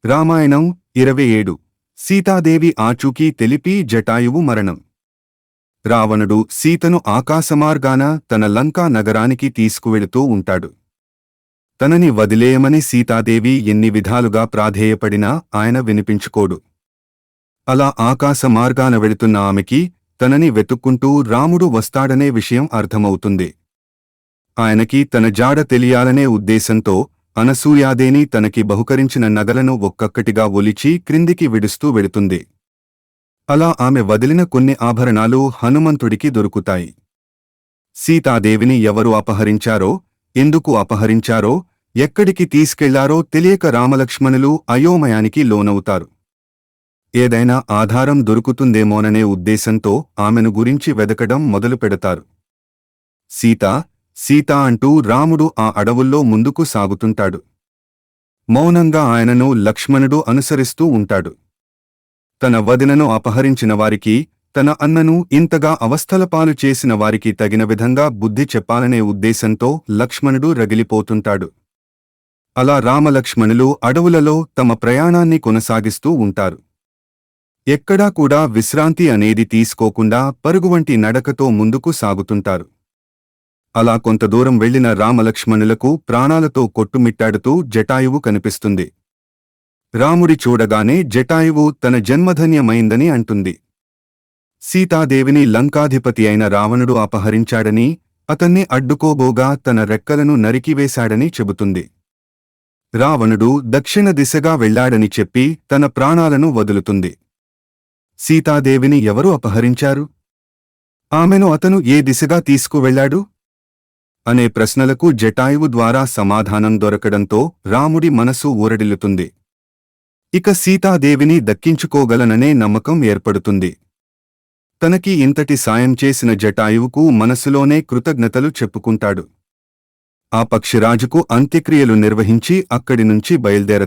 రామాయణం 27 సీతాదేవి ఆచూకీ తెలిపి జటాయువు మరణం. రావణుడు సీతను ఆకాశమార్గాన తన లంకా నగరానికి తీసుకువెళుతూ ఉంటాడు. తనని వదిలేయమని సీతాదేవి ఎన్ని విధాలుగా ప్రాధేయపడినా ఆయన వినిపించుకోడు. అలా ఆకాశమార్గాన వెళుతున్న ఆమెకి తనని వెతుక్కుంటూ రాముడు వస్తాడనే విషయం అర్థమవుతుంది. ఆయనకి తన జాడ తెలియాలనే ఉద్దేశంతో అనసూయాదేని తనకి బహుకరించిన నగలను ఒక్కొక్కటిగా ఒలిచి క్రిందికి విడుస్తూ వెళుతుంది. అలా ఆమె వదిలిన కొన్ని ఆభరణాలు హనుమంతుడికి దొరుకుతాయి. సీతాదేవిని ఎవరు అపహరించారో, ఎందుకు అపహరించారో, ఎక్కడికి తీసుకెళ్లారో తెలియక రామలక్ష్మణులు అయోమయానికి లోనవుతారు. ఏదైనా ఆధారం దొరుకుతుందేమోననే ఉద్దేశంతో ఆమెను గురించి వెదకడం మొదలుపెడతారు. సీతా సీతా అంటూ రాముడు ఆ అడవుల్లో ముందుకు సాగుతుంటాడు. మౌనంగా ఆయనను లక్ష్మణుడు అనుసరిస్తూ ఉంటాడు. తన వదినను అపహరించిన వారికి, తన అన్నను ఇంతగా అవస్థలపాలు చేసిన వారికి తగిన విధంగా బుద్ధి చెప్పాలనే ఉద్దేశంతో లక్ష్మణుడు రగిలిపోతుంటాడు. అలా రామలక్ష్మణులు అడవులలో తమ ప్రయాణాన్ని కొనసాగిస్తూ ఉంటారు. ఎక్కడా కూడా విశ్రాంతి అనేది తీసుకోకుండా పరుగువంటి నడకతో ముందుకు సాగుతుంటారు. అలా కొంత దూరం వెళ్లిన రామలక్ష్మణులకు ప్రాణాలతో కొట్టుమిట్టాడుతూ జటాయువు కనిపిస్తుంది. రాముడి చూడగానే జటాయువు తన జన్మధన్యమైందని అంటుంది. సీతాదేవిని లంకాధిపతి అయిన రావణుడు అపహరించాడని, అతన్ని అడ్డుకోబోగా తన రెక్కలను నరికివేశాడని చెబుతుంది. రావణుడు దక్షిణ దిశగా వెళ్లాడని చెప్పి తన ప్రాణాలను వదులుతుంది. సీతాదేవిని ఎవరు అపహరించారు? ఆమెను అతను ఏ దిశగా తీసుకువెళ్లాడు? అనే ప్రశ్నలకు జటాయువు ద్వారా సమాధానం దొరకడంతో రాముడి మనసు ఊరడిల్లుతుంది. ఇక సీతాదేవిని దక్కించుకోగలననే నమ్మకం ఏర్పడుతుంది. తనకి ఇంతటి సాయం చేసిన జటాయువుకు మనసులోనే కృతజ్ఞతలు చెప్పుకుంటాడు. ఆ పక్షిరాజుకు అంత్యక్రియలు నిర్వహించి అక్కడి నుంచి బయల్దేరతాడు.